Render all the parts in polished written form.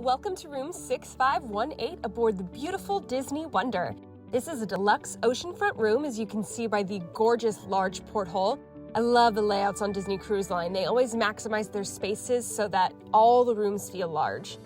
Welcome to room 6518 aboard the beautiful Disney Wonder. This is a deluxe oceanfront room, as you can see by the gorgeous large porthole. I love the layouts on Disney Cruise Line. They always maximize their spaces so that all the rooms feel large.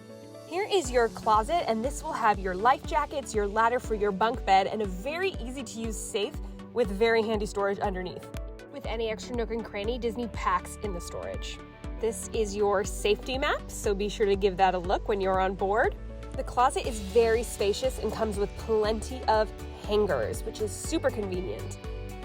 Here is your closet, and this will have your life jackets, your ladder for your bunk bed, and a very easy to use safe with very handy storage underneath. With any extra nook and cranny, Disney packs in the storage. This is your safety map, so be sure to give that a look when you're on board. The closet is very spacious and comes with plenty of hangers, which is super convenient.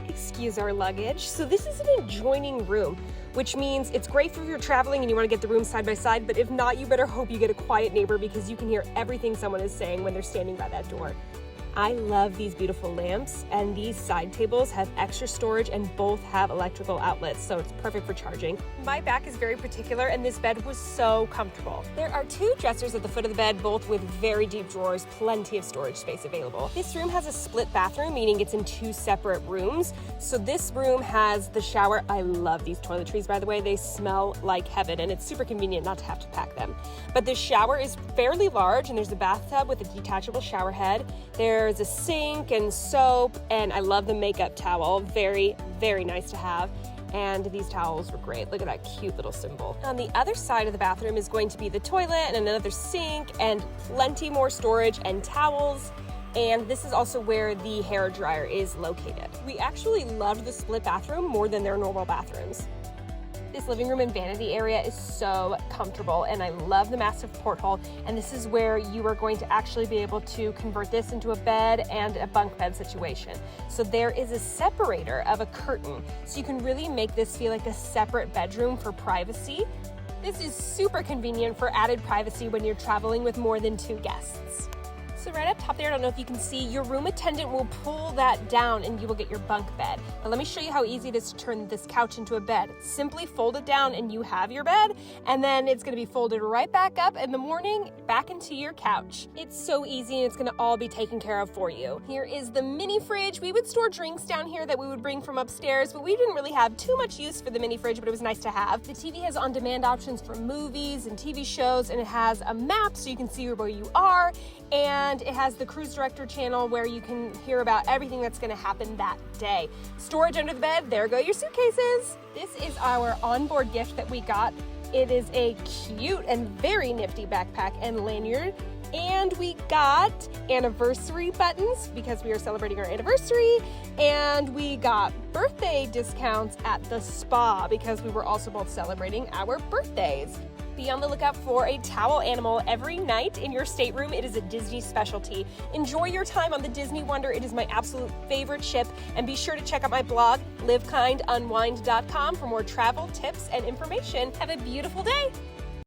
Excuse our luggage. So this is an adjoining room, which means it's great for if you're traveling and you want to get the rooms side by side, but if not, you better hope you get a quiet neighbor because you can hear everything someone is saying when they're standing by that door. I love these beautiful lamps, and these side tables have extra storage and both have electrical outlets, so it's perfect for charging. My back is very particular, and this bed was so comfortable. There are two dressers at the foot of the bed, both with very deep drawers, plenty of storage space available. This room has a split bathroom, meaning it's in two separate rooms. So this room has the shower. I love these toiletries, by the way. They smell like heaven, and it's super convenient not to have to pack them. But the shower is fairly large, and there's a bathtub with a detachable shower head. There's a sink and soap, and I love the makeup towel. Very, very nice to have. And these towels were great. Look at that cute little symbol. On the other side of the bathroom is going to be the toilet and another sink and plenty more storage and towels. And this is also where the hair dryer is located. We actually loved the split bathroom more than their normal bathrooms. This living room and vanity area is so comfortable, and I love the massive porthole, and this is where you are going to actually be able to convert this into a bed and a bunk bed situation. So there is a separator of a curtain, so you can really make this feel like a separate bedroom for privacy. This is super convenient for added privacy when you're traveling with more than 2 guests. So right up top there, I don't know if you can see, your room attendant will pull that down and you will get your bunk bed. But let me show you how easy it is to turn this couch into a bed. Simply fold it down and you have your bed, and then it's gonna be folded right back up in the morning, back into your couch. It's so easy, and it's gonna all be taken care of for you. Here is the mini fridge. We would store drinks down here that we would bring from upstairs, but we didn't really have too much use for the mini fridge, but it was nice to have. The TV has on-demand options for movies and TV shows, and it has a map so you can see where you are, and it has the cruise director channel where you can hear about everything that's going to happen that day. Storage under the bed, there go your suitcases. This is our onboard gift that we got. It is a cute and very nifty backpack and lanyard. And we got anniversary buttons because we are celebrating our anniversary. And we got birthday discounts at the spa because we were also both celebrating our birthdays. Be on the lookout for a towel animal every night in your stateroom. It is a Disney specialty. Enjoy your time on the Disney Wonder. It is my absolute favorite ship. And be sure to check out my blog, livekindunwind.com, for more travel tips and information. Have a beautiful day.